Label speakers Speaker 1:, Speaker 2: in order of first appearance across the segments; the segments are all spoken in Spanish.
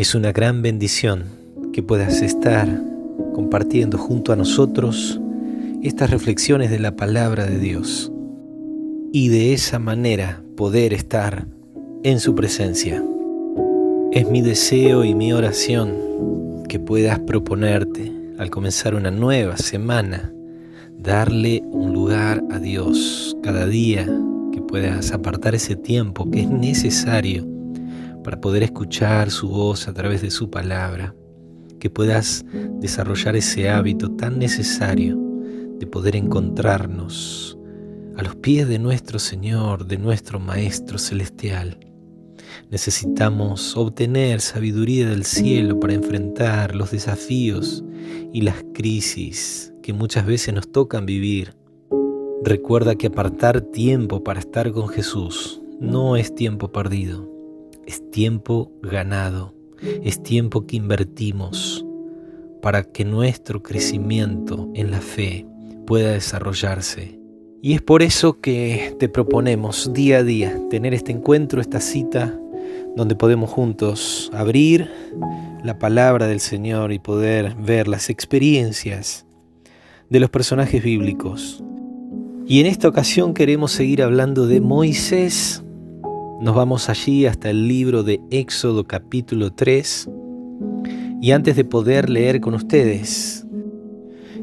Speaker 1: Es una gran bendición que puedas estar compartiendo junto a nosotros estas reflexiones de la palabra de Dios y de esa manera poder estar en su presencia. Es mi deseo y mi oración que puedas proponerte al comenzar una nueva semana, darle un lugar a Dios cada día, que puedas apartar ese tiempo que es necesario para poder escuchar su voz a través de su palabra, que puedas desarrollar ese hábito tan necesario de poder encontrarnos a los pies de nuestro Señor, de nuestro Maestro Celestial. Necesitamos obtener sabiduría del cielo para enfrentar los desafíos y las crisis que muchas veces nos tocan vivir. Recuerda que apartar tiempo para estar con Jesús no es tiempo perdido, es tiempo ganado, es tiempo que invertimos para que nuestro crecimiento en la fe pueda desarrollarse. Y es por eso que te proponemos día a día tener este encuentro, esta cita, donde podemos juntos abrir la palabra del Señor y poder ver las experiencias de los personajes bíblicos. Y en esta ocasión queremos seguir hablando de Moisés. Nos vamos allí hasta el libro de Éxodo capítulo 3. Y antes de poder leer con ustedes,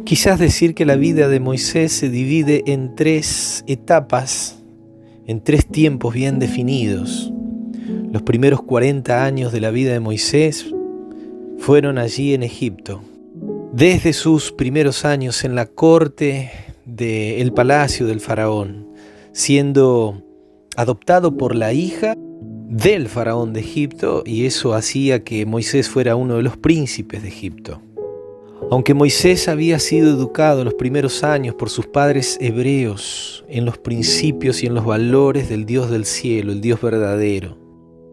Speaker 1: quizás decir que la vida de Moisés se divide en 3 etapas, en 3 tiempos bien definidos. Los primeros 40 años de la vida de Moisés fueron allí en Egipto. Desde sus primeros años en la corte del palacio del faraón, siendo adoptado por la hija del faraón de Egipto, y eso hacía que Moisés fuera uno de los príncipes de Egipto. Aunque Moisés había sido educado los primeros años por sus padres hebreos en los principios y en los valores del Dios del cielo, el Dios verdadero,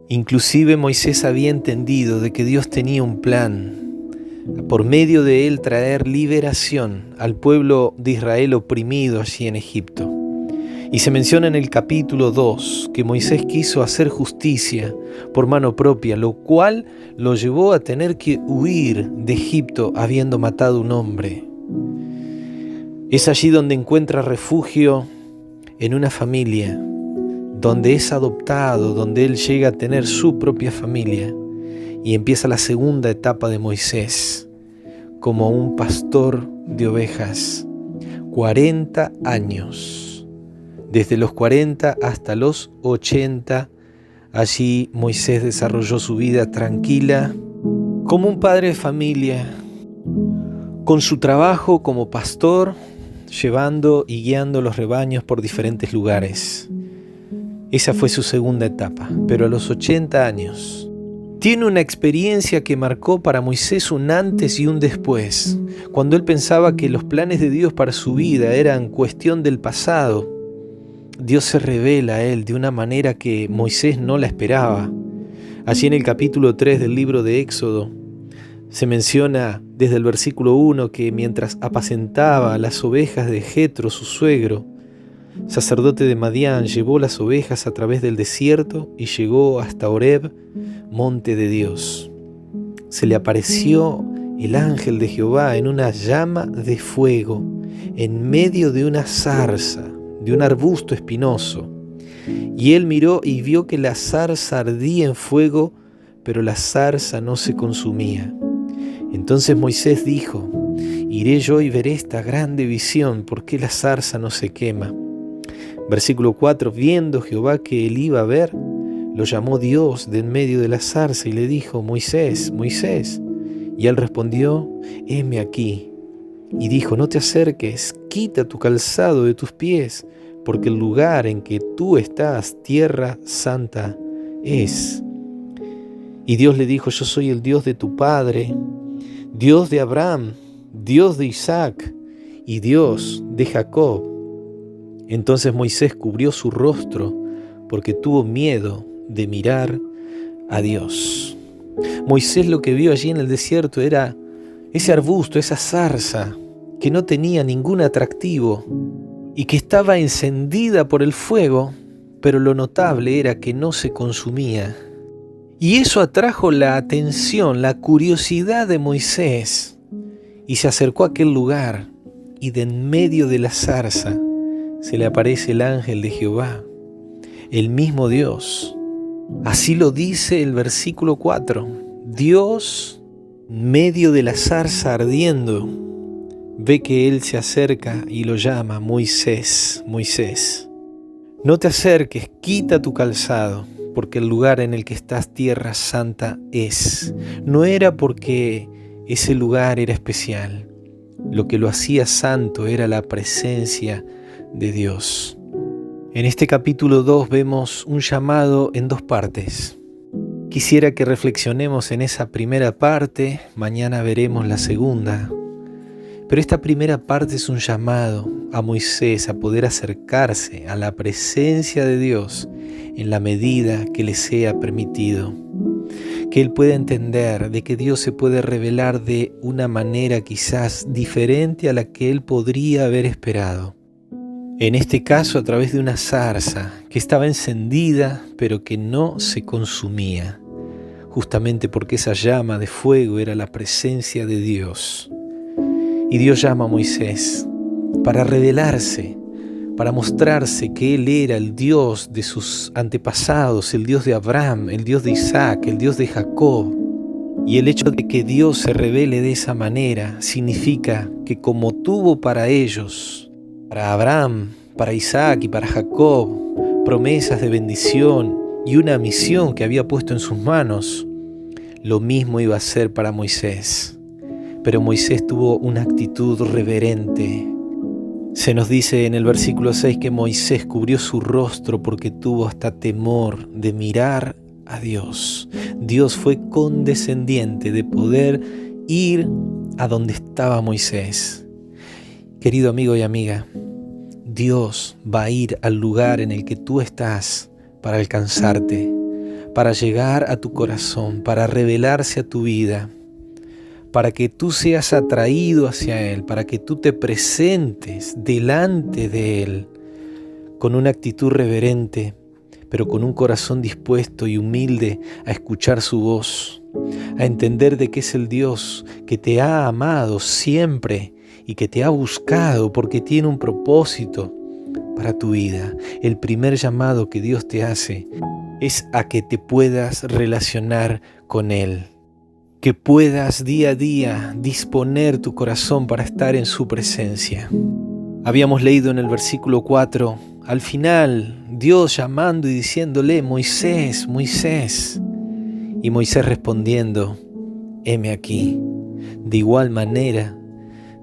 Speaker 1: inclusive Moisés había entendido de que Dios tenía un plan, por medio de él traer liberación al pueblo de Israel oprimido allí en Egipto. Y se menciona en el capítulo 2 que Moisés quiso hacer justicia por mano propia, lo cual lo llevó a tener que huir de Egipto habiendo matado un hombre. Es allí donde encuentra refugio en una familia, donde es adoptado, donde él llega a tener su propia familia. Y empieza la segunda etapa de Moisés como un pastor de ovejas. 40 años. Desde los 40 hasta los 80, allí Moisés desarrolló su vida tranquila, como un padre de familia, con su trabajo como pastor, llevando y guiando los rebaños por diferentes lugares. Esa fue su segunda etapa, pero a los 80 años, tiene una experiencia que marcó para Moisés un antes y un después, cuando él pensaba que los planes de Dios para su vida eran cuestión del pasado. Dios se revela a él de una manera que Moisés no la esperaba. Allí en el capítulo 3 del libro de Éxodo se menciona desde el versículo 1 que mientras apacentaba las ovejas de Jetro, su suegro, sacerdote de Madián, llevó las ovejas a través del desierto y llegó hasta Horeb, monte de Dios. Se le apareció el ángel de Jehová en una llama de fuego, en medio de una zarza, de un arbusto espinoso. Y él miró y vio que la zarza ardía en fuego, pero la zarza no se consumía. Entonces Moisés dijo: iré yo y veré esta grande visión, ¿por qué la zarza no se quema? Versículo 4, viendo Jehová que él iba a ver, lo llamó Dios de en medio de la zarza y le dijo: Moisés, Moisés. Y él respondió: heme aquí. Y dijo: no te acerques, quita tu calzado de tus pies, porque el lugar en que tú estás, tierra santa es. Y Dios le dijo: yo soy el Dios de tu padre, Dios de Abraham, Dios de Isaac y Dios de Jacob. Entonces Moisés cubrió su rostro porque tuvo miedo de mirar a Dios. Moisés lo que vio allí en el desierto era ese arbusto, esa zarza que no tenía ningún atractivo y que estaba encendida por el fuego, pero lo notable era que no se consumía. Y eso atrajo la atención, la curiosidad de Moisés, y se acercó a aquel lugar, y de en medio de la zarza se le aparece el ángel de Jehová, el mismo Dios. Así lo dice el versículo 4. Dios, en medio de la zarza ardiendo, ve que él se acerca y lo llama: Moisés, Moisés. No te acerques, quita tu calzado, porque el lugar en el que estás tierra santa es. No era porque ese lugar era especial. Lo que lo hacía santo era la presencia de Dios. En este capítulo 2 vemos un llamado en dos partes. Quisiera que reflexionemos en esa primera parte, mañana veremos la segunda. Pero esta primera parte es un llamado a Moisés a poder acercarse a la presencia de Dios en la medida que le sea permitido. Que él pueda entender de que Dios se puede revelar de una manera quizás diferente a la que él podría haber esperado. En este caso, a través de una zarza que estaba encendida, pero que no se consumía, justamente porque esa llama de fuego era la presencia de Dios. Y Dios llama a Moisés para revelarse, para mostrarse que Él era el Dios de sus antepasados, el Dios de Abraham, el Dios de Isaac, el Dios de Jacob. Y el hecho de que Dios se revele de esa manera significa que como tuvo para ellos, para Abraham, para Isaac y para Jacob, promesas de bendición y una misión que había puesto en sus manos, lo mismo iba a ser para Moisés. Pero Moisés tuvo una actitud reverente. Se nos dice en el versículo 6 que Moisés cubrió su rostro porque tuvo hasta temor de mirar a Dios. Dios fue condescendiente de poder ir a donde estaba Moisés. Querido amigo y amiga, Dios va a ir al lugar en el que tú estás para alcanzarte, para llegar a tu corazón, para revelarse a tu vida, para que tú seas atraído hacia Él, para que tú te presentes delante de Él con una actitud reverente, pero con un corazón dispuesto y humilde a escuchar su voz, a entender de que es el Dios que te ha amado siempre y que te ha buscado porque tiene un propósito para tu vida. El primer llamado que Dios te hace es a que te puedas relacionar con Él, que puedas día a día disponer tu corazón para estar en su presencia. Habíamos leído en el versículo 4, al final, Dios llamando y diciéndole: Moisés, Moisés. Y Moisés respondiendo: heme aquí. De igual manera,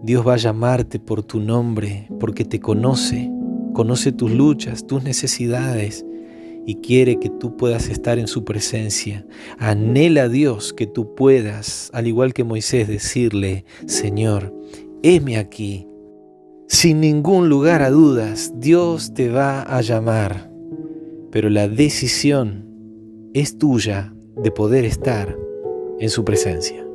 Speaker 1: Dios va a llamarte por tu nombre porque te conoce tus luchas, tus necesidades, y quiere que tú puedas estar en su presencia. Anhela a Dios que tú puedas, al igual que Moisés, decirle: Señor, heme aquí. Sin ningún lugar a dudas, Dios te va a llamar, pero la decisión es tuya de poder estar en su presencia.